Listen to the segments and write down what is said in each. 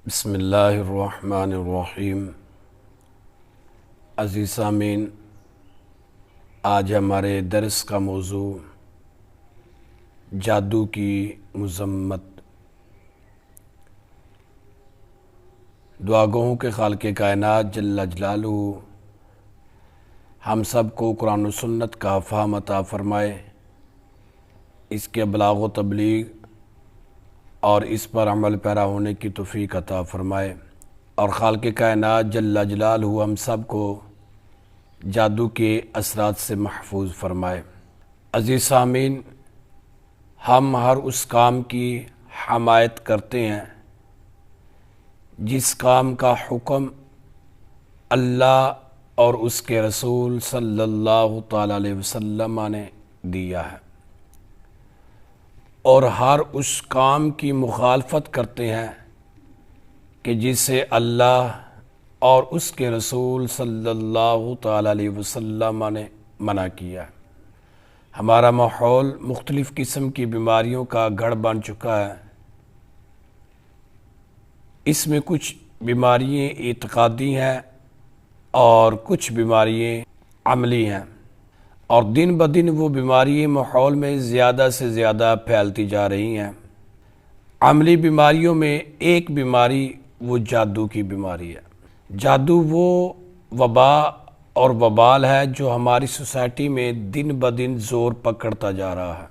بسم اللہ الرحمن الرحیم۔ عزیز سامعین، آج ہمارے درس کا موضوع جادو کی مذمت۔ دعا گوہوں کے خالق کائنات جل جلالہ ہم سب کو قرآن و سنت کا فہم عطا فرمائے، اس کے ابلاغ و تبلیغ اور اس پر عمل پیرا ہونے کی توفیق عطا فرمائے، اور خالق کائنات جل جلالہ ہم سب کو جادو کے اثرات سے محفوظ فرمائے۔ عزیز سامعین، ہم ہر اس کام کی حمایت کرتے ہیں جس کام کا حکم اللہ اور اس کے رسول صلی اللہ تعالیٰ علیہ وسلم نے دیا ہے، اور ہر اس کام کی مخالفت کرتے ہیں کہ جسے اللہ اور اس کے رسول صلی اللہ تعالیٰ علیہ وسلم نے منع کیا ہے۔ ہمارا ماحول مختلف قسم کی بیماریوں کا گڑھ بن چکا ہے۔ اس میں کچھ بیماریاں اعتقادی ہیں اور کچھ بیماریاں عملی ہیں، اور دن بدن وہ بیماریاں ماحول میں زیادہ سے زیادہ پھیلتی جا رہی ہیں۔ عملی بیماریوں میں ایک بیماری وہ جادو کی بیماری ہے۔ جادو وہ وبا اور وبال ہے جو ہماری سوسائٹی میں دن بدن زور پکڑتا جا رہا ہے،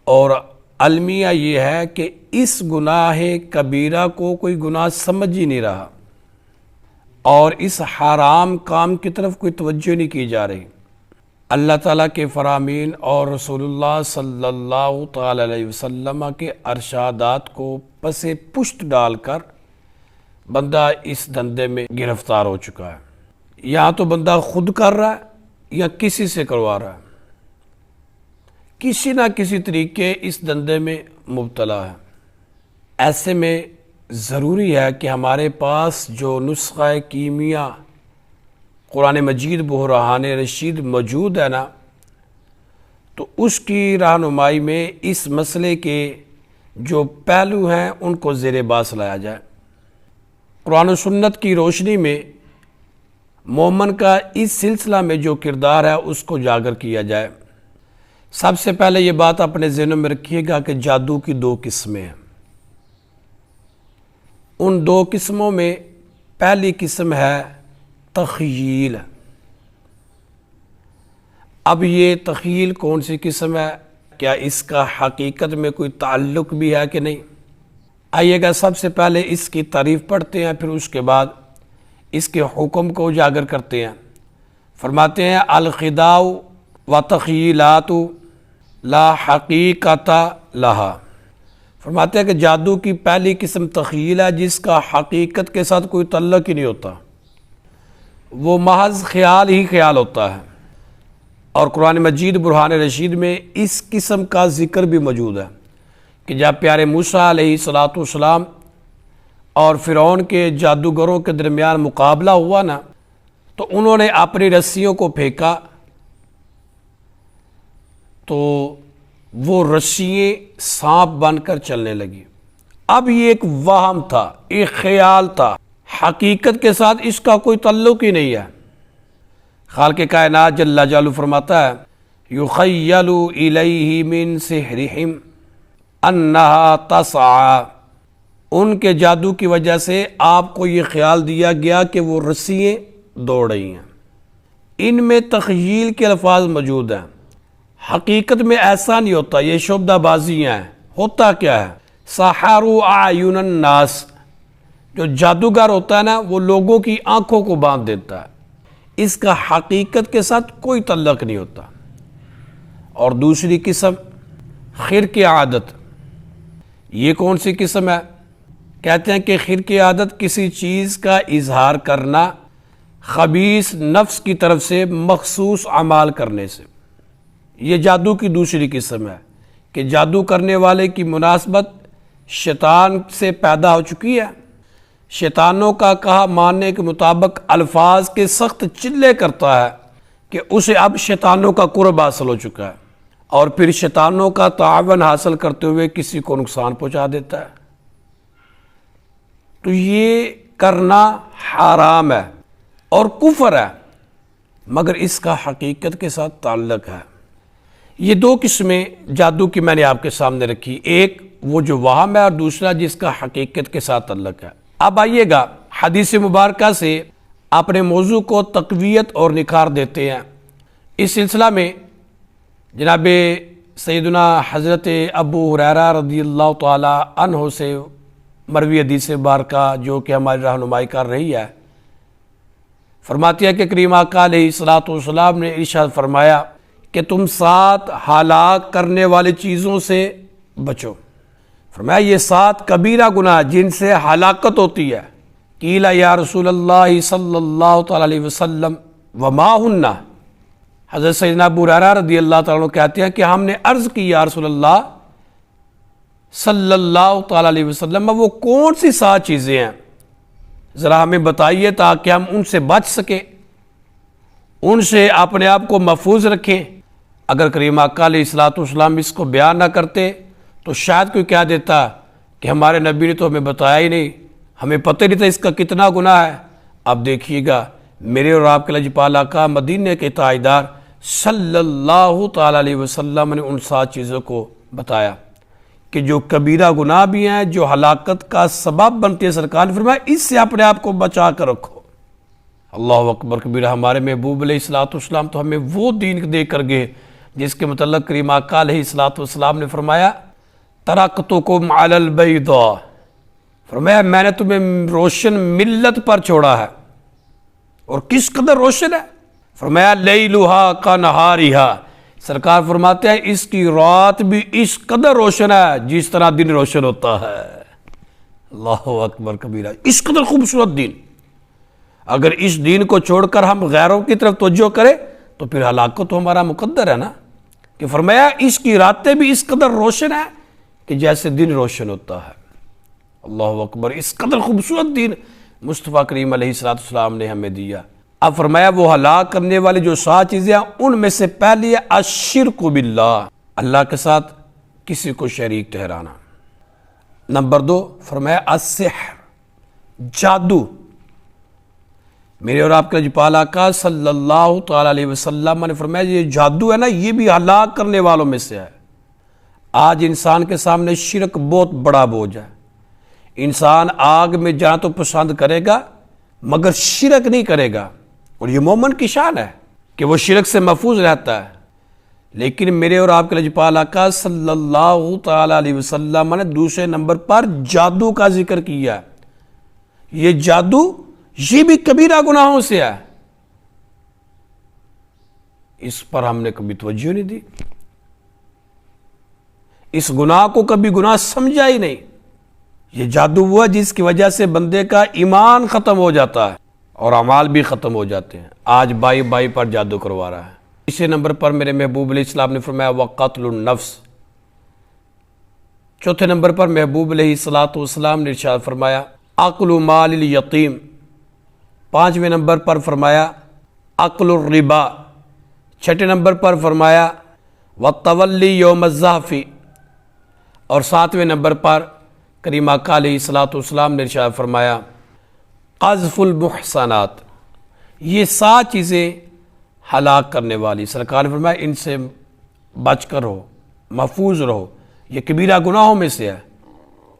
اور المیہ یہ ہے کہ اس گناہ کبیرہ کو کوئی گناہ سمجھ ہی نہیں رہا، اور اس حرام کام کی طرف کوئی توجہ نہیں کی جا رہی۔ اللہ تعالیٰ کے فرامین اور رسول اللہ صلی اللہ تعالیٰ علیہ وسلم کے ارشادات کو پس پشت ڈال کر بندہ اس دھندے میں گرفتار ہو چکا ہے۔ یا تو بندہ خود کر رہا ہے یا کسی سے کروا رہا ہے، کسی نہ کسی طریقے اس دھندے میں مبتلا ہے۔ ایسے میں ضروری ہے کہ ہمارے پاس جو نسخہ کیمیا قرآن مجید برہان رشید موجود ہے نا، تو اس کی رہنمائی میں اس مسئلے کے جو پہلو ہیں ان کو زیر باس لایا جائے۔ قرآن و سنت کی روشنی میں مومن کا اس سلسلہ میں جو کردار ہے اس کو اجاگر کیا جائے۔ سب سے پہلے یہ بات اپنے ذہنوں میں رکھیے گا کہ جادو کی دو قسمیں ہیں۔ ان دو قسموں میں پہلی قسم ہے تخیل۔ اب یہ تخیل کون سی قسم ہے؟ کیا اس کا حقیقت میں کوئی تعلق بھی ہے کہ نہیں؟ آئیے گا سب سے پہلے اس کی تعریف پڑھتے ہیں، پھر اس کے بعد اس کے حکم کو اجاگر کرتے ہیں۔ فرماتے ہیں الخداع و تخیلات لا حقیقت لہا۔ فرماتے ہیں کہ جادو کی پہلی قسم تخیل ہے جس کا حقیقت کے ساتھ کوئی تعلق ہی نہیں ہوتا، وہ محض خیال ہی خیال ہوتا ہے۔ اور قرآن مجید برہان رشید میں اس قسم کا ذکر بھی موجود ہے کہ جب پیارے موسیٰ علیہ السلام اور فرعون کے جادوگروں کے درمیان مقابلہ ہوا نا، تو انہوں نے اپنی رسیوں کو پھینکا تو وہ رسییں سانپ بن کر چلنے لگی۔ اب یہ ایک وہم تھا، ایک خیال تھا، حقیقت کے ساتھ اس کا کوئی تعلق ہی نہیں ہے۔ خالق کائنات جل جلالہ فرماتا ہے یخیل الیہ من سحرہم انہا تسعی۔ ان کے جادو کی وجہ سے آپ کو یہ خیال دیا گیا کہ وہ رسییں دوڑ رہی ہیں۔ ان میں تخیل کے الفاظ موجود ہیں، حقیقت میں ایسا نہیں ہوتا، یہ شبدہ بازیاں ہیں۔ ہوتا کیا ہے؟ سحروا اعین الناس، جو جادوگر ہوتا ہے نا وہ لوگوں کی آنکھوں کو باندھ دیتا ہے، اس کا حقیقت کے ساتھ کوئی تعلق نہیں ہوتا۔ اور دوسری قسم خرق عادت۔ یہ کون سی قسم ہے؟ کہتے ہیں کہ خرق عادت کسی چیز کا اظہار کرنا خبیث نفس کی طرف سے مخصوص اعمال کرنے سے۔ یہ جادو کی دوسری قسم ہے کہ جادو کرنے والے کی مناسبت شیطان سے پیدا ہو چکی ہے، شیطانوں کا کہا ماننے کے مطابق الفاظ کے سخت چلے کرتا ہے کہ اسے اب شیطانوں کا قرب حاصل ہو چکا ہے، اور پھر شیطانوں کا تعاون حاصل کرتے ہوئے کسی کو نقصان پہنچا دیتا ہے۔ تو یہ کرنا حرام ہے اور کفر ہے، مگر اس کا حقیقت کے ساتھ تعلق ہے۔ یہ دو قسمیں جادو کی میں نے آپ کے سامنے رکھی، ایک وہ جو وہم ہے اور دوسرا جس کا حقیقت کے ساتھ تعلق ہے۔ اب آئیے گا حدیث مبارکہ سے اپنے موضوع کو تقویت اور نکھار دیتے ہیں۔ اس سلسلہ میں جناب سیدنا حضرت ابو ہریرہ رضی اللہ تعالی عنہ سے مروی حدیث مبارکہ جو کہ ہماری رہنمائی کر رہی ہے، فرماتی ہے کہ کریم آقا علیہ الصلوۃ والسلام نے ارشاد فرمایا کہ تم 7 ہلاک کرنے والی چیزوں سے بچو۔ فرمایا یہ 7 کبیرہ گناہ جن سے ہلاکت ہوتی ہے۔ قیل یا رسول اللہ صلی اللہ تعالی علیہ وسلم وما ہن، حضرت سیدنا ابو ہریرہ رضی اللہ تعالیٰ عنہ کہتے ہیں کہ ہم نے عرض کی یا رسول اللہ صلی اللہ تعالی علیہ وسلم وہ کون سی 7 چیزیں ہیں، ذرا ہمیں بتائیے تاکہ ہم ان سے بچ سکیں، ان سے اپنے آپ کو محفوظ رکھیں۔ اگر کریم آقا علیہ الصلوۃ والسلام اس کو بیان نہ کرتے تو شاید کوئی کہہ دیتا کہ ہمارے نبی نے تو ہمیں بتایا ہی نہیں، ہمیں پتہ نہیں تھا اس کا کتنا گناہ ہے۔ اب دیکھیے گا میرے اور آپ کے لجپال آقا مدینے کے تاجدار صلی اللہ تعالی علیہ وسلم نے ان 7 چیزوں کو بتایا کہ جو کبیرہ گناہ بھی ہیں، جو ہلاکت کا سبب بنتے ہیں، سرکار نے فرمایا اس سے اپنے آپ کو بچا کر رکھو۔ اللہ اکبر کبیرہ۔ ہمارے محبوب علیہ الصلوۃ والسلام تو ہمیں وہ دین دے کر گئے جس کے متعلق کریم آقا علیہ الصلوۃ والسلام نے فرمایا ترکتکم علی البیضاء، فرمایا میں نے تمہیں روشن ملت پر چھوڑا ہے، اور کس قدر روشن ہے، فرمایا لیلھا کنہارھا، سرکار فرماتے ہیں اس کی رات بھی اس قدر روشن ہے جس طرح دن روشن ہوتا ہے۔ اللہ اکبر کبیرہ، اس قدر خوبصورت دین، اگر اس دین کو چھوڑ کر ہم غیروں کی طرف توجہ کریں تو پھر ہلاکت تو ہمارا مقدر ہے نا، کہ فرمایا اس کی راتیں بھی اس قدر روشن ہے کہ جیسے دن روشن ہوتا ہے۔ اللہ اکبر، اس قدر خوبصورت دین مصطفیٰ کریم علیہ السلام نے ہمیں دیا۔ اب فرمایا وہ ہلاک کرنے والی جو 7 چیزیں ہیں ان میں سے پہلی ہے الشرک باللہ، اللہ کے ساتھ کسی کو شریک ٹھہرانا۔ نمبر 2 فرمایا السحر، جادو۔ میرے اور آپ کے لجپال آقا صلی اللہ تعالی علیہ وسلم نے فرمایا یہ جادو ہے نا، یہ بھی ہلاک کرنے والوں میں سے ہے۔ آج انسان کے سامنے شرک بہت بڑا بوجھ ہے، انسان آگ میں جانا تو پسند کرے گا مگر شرک نہیں کرے گا، اور یہ مومن کی شان ہے کہ وہ شرک سے محفوظ رہتا ہے۔ لیکن میرے اور آپ کے لجپال آقا صلی اللہ تعالی علیہ وسلم نے دوسرے نمبر پر جادو کا ذکر کیا ہے۔ یہ جادو یہ بھی کبیرہ گناہوں سے ہے، اس پر ہم نے کبھی توجہ نہیں دی، اس گناہ کو کبھی گناہ سمجھا ہی نہیں۔ یہ جادو وہ ہے جس کی وجہ سے بندے کا ایمان ختم ہو جاتا ہے اور اعمال بھی ختم ہو جاتے ہیں۔ آج بائی بائی پر جادو کروا رہا ہے۔ تیسرے نمبر پر میرے محبوب علیہ السلام نے فرمایا وقتل النفس۔ چوتھے نمبر پر محبوب علیہ الصلوۃ والسلام نے ارشاد فرمایا اکل مال الیتیم۔ 5ویں نمبر پر فرمایا اکل الربا۔ 6 نمبر پر فرمایا والتولی یوم الزحف، اور 7ویں نمبر پر کریم آقا علیہ الصلوۃ والسلام نے ارشاد فرمایا قذف المحصنات۔ یہ 7 چیزیں ہلاک کرنے والی، سرکار نے فرمایا ان سے بچ کر رہو، محفوظ رہو، یہ کبیرہ گناہوں میں سے ہے۔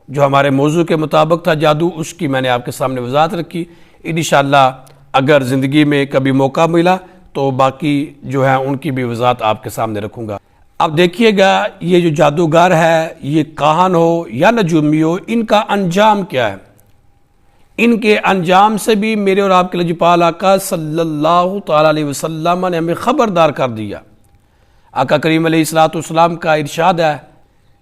جو ہمارے موضوع کے مطابق تھا جادو، اس کی میں نے آپ کے سامنے وضاحت رکھی۔ انشاءاللہ اگر زندگی میں کبھی موقع ملا تو باقی جو ہے ان کی بھی وضاحت آپ کے سامنے رکھوں گا۔ اب دیکھیے گا یہ جو جادوگر ہے، یہ کاہن ہو یا نجومی ہو، ان کا انجام کیا ہے؟ ان کے انجام سے بھی میرے اور آپ کے لجپال آقا صلی اللہ تعالی علیہ وسلم نے ہمیں خبردار کر دیا۔ آقا کریم علیہ الصلوۃ والسلام کا ارشاد ہے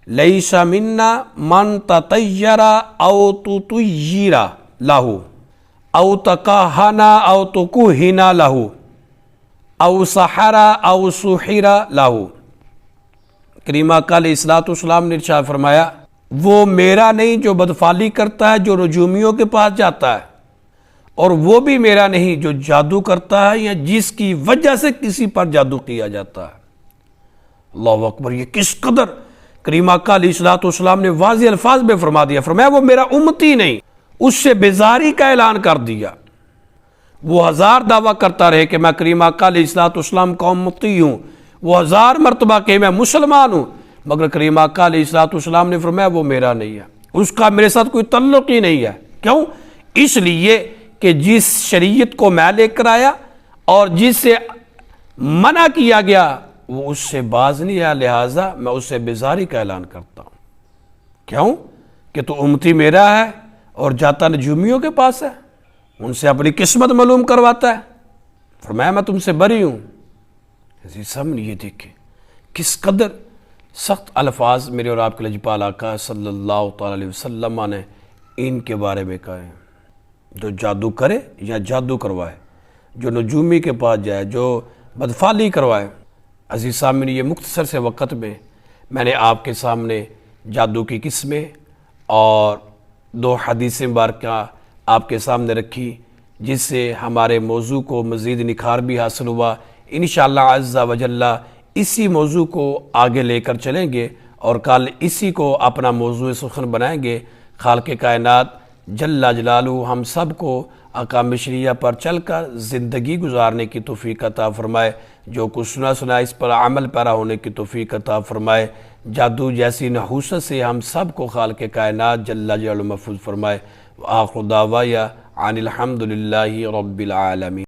لیس منا من تطیر او تطیر لہ او تکہن او تکہن لہ او سحر او سحر لہ۔ کریم آقا علیہ الصلوۃ والسلام نے ارشاد فرمایا وہ میرا نہیں جو بدفعلی کرتا ہے، جو رجومیوں کے پاس جاتا ہے، اور وہ بھی میرا نہیں جو جادو کرتا ہے یا جس کی وجہ سے کسی پر جادو کیا جاتا ہے۔ اللہ اکبر، یہ کس قدر کریم آقا علیہ الصلوۃ والسلام نے واضح الفاظ میں فرما دیا۔ فرمایا وہ میرا امتی نہیں، اس سے بیزاری کا اعلان کر دیا۔ وہ 1000 دعویٰ کرتا رہے کہ میں کریم آقا علیہ الصلوۃ والسلام کا امتی ہوں، وہ 1000 مرتبہ کہ میں مسلمان ہوں، مگر کریم آقا علیہ الصلوۃ والسلام نے فرمایا وہ میرا نہیں ہے، اس کا میرے ساتھ کوئی تعلق ہی نہیں ہے۔ کیوں؟ اس لیے کہ جس شریعت کو میں لے کر آیا اور جس سے منع کیا گیا وہ اس سے باز نہیں آیا، لہٰذا میں اس سے بیزاری کا اعلان کرتا ہوں۔ کیوں؟ کہ تو امتی میرا ہے اور جاتا نجومیوں کے پاس ہے، ان سے اپنی قسمت معلوم کرواتا ہے۔ فرمایا میں تم سے بری ہوں۔ عزیز سامنے یہ دیکھیں کس قدر سخت الفاظ میرے اور آپ کے لجپال آقا صلی اللہ تعالی علیہ وسلم نے ان کے بارے میں کہا ہے۔ جو جادو کرے یا جادو کروائے، جو نجومی کے پاس جائے، جو بدفعلی کروائے۔ عزیز سامنے یہ مختصر سے وقت میں نے آپ کے سامنے جادو کی قسمیں اور 2 حدیث مبارکہ آپ کے سامنے رکھی، جس سے ہمارے موضوع کو مزید نکھار بھی حاصل ہوا۔ انشاءاللہ عز و جل اسی موضوع کو آگے لے کر چلیں گے اور کل اسی کو اپنا موضوع سخن بنائیں گے۔ خالق کائنات جل جلالہ ہم سب کو احکام شرعیہ پر چل کر زندگی گزارنے کی توفیق عطا فرمائے، جو کچھ سنا اس پر عمل پیرا ہونے کی توفیق عطا فرمائے، جادو جیسی نحوست سے ہم سب کو خالق کائنات جل جلالہ محفوظ فرمائے۔ وآخر دعوایا عن الحمد للہ رب العالمین۔